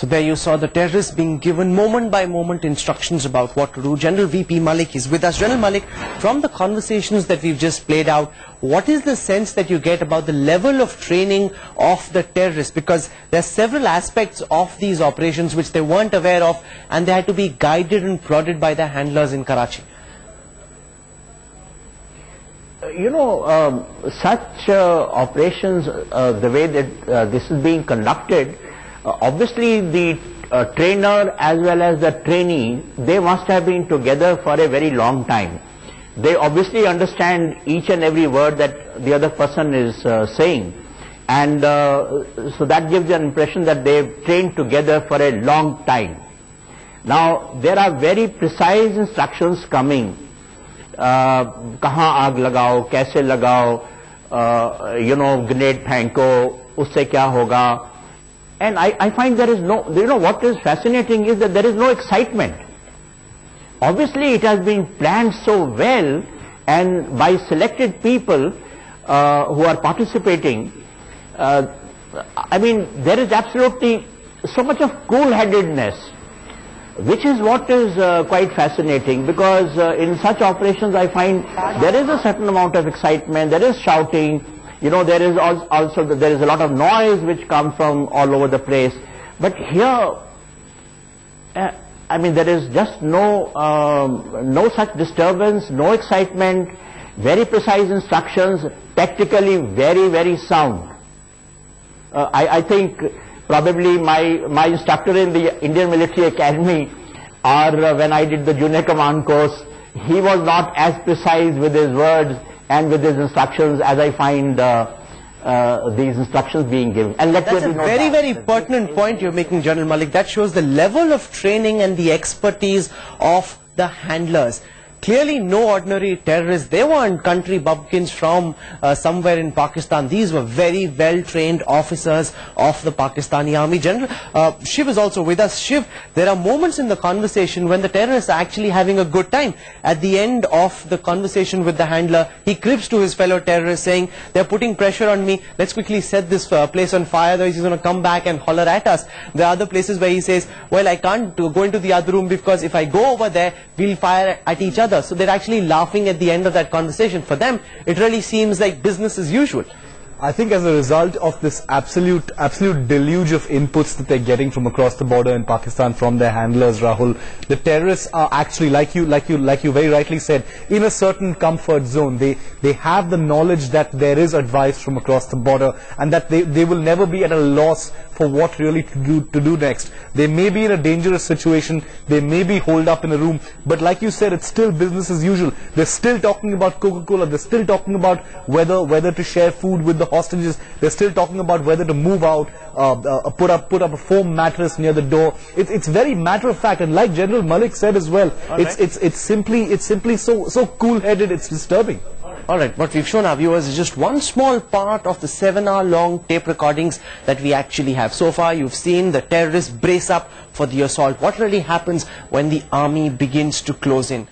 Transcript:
So there you saw the terrorists being given moment by moment instructions about what to do. General VP Malik is with us. General Malik, from the conversations that we've just played out, what is the sense that you get about the level of training of the terrorists? Because there are several aspects of these operations which they weren't aware of, and they had to be guided and prodded by their handlers in Karachi. Such operations, the way that this is being conducted, obviously the trainer as well as the trainee, they must have been together for a very long time. They obviously understand each and every word that the other person is saying, and so that gives an impression that they've trained together for a long time. Now there are very precise instructions coming. कहाँ आग लगाओ, कैसे लगाओ, grenade फेंको, उससे क्या होगा. And I find there is no, what is fascinating is that there is no excitement. Obviously it has been planned so well and by selected people who are participating. I mean, there is absolutely so much of cool-headedness, which is what is quite fascinating, because in such operations I find there is a certain amount of excitement, there is shouting, there is also there is a lot of noise which comes from all over the place. But here, I mean, there is just no such disturbance, no excitement, very precise instructions, tactically very, very sound. I think probably my instructor in the Indian Military Academy, or when I did the junior command course, he was not as precise with his words and with his instructions as I find these instructions being given. And that's a very, very pertinent point you're making, General Malik. That shows the level of training and the expertise of the handlers. Clearly no ordinary terrorists. They weren't country bumpkins from somewhere in Pakistan. These were very well-trained officers of the Pakistani army. General Shiv is also with us. Shiv, there are moments in the conversation when the terrorists are actually having a good time. At the end of the conversation with the handler, he cribs to his fellow terrorists saying, they're putting pressure on me, let's quickly set this place on fire, otherwise he's going to come back and holler at us. There are other places where he says, well, I can't go into the other room because if I go over there, we'll fire at each other. So they're actually laughing at the end of that conversation. For them, it really seems like business as usual. I think as a result of this absolute deluge of inputs that they're getting from across the border in Pakistan from their handlers, Rahul, the terrorists are actually, like you very rightly said, in a certain comfort zone. They have the knowledge that there is advice from across the border, and that they will never be at a loss for what really to do next. They may be in a dangerous situation, they may be holed up in a room, but like you said, it's still business as usual. They're still talking about Coca-Cola, they're still talking about whether to share food with the hostages, they're still talking about whether to move out, put up a foam mattress near the door. It's very matter of fact, and like General Malik said as well, it's simply so cool-headed, it's disturbing. Alright, what we've shown our viewers is just one small part of the 7-hour-long tape recordings that we actually have. So far, you've seen the terrorists brace up for the assault. What really happens when the army begins to close in?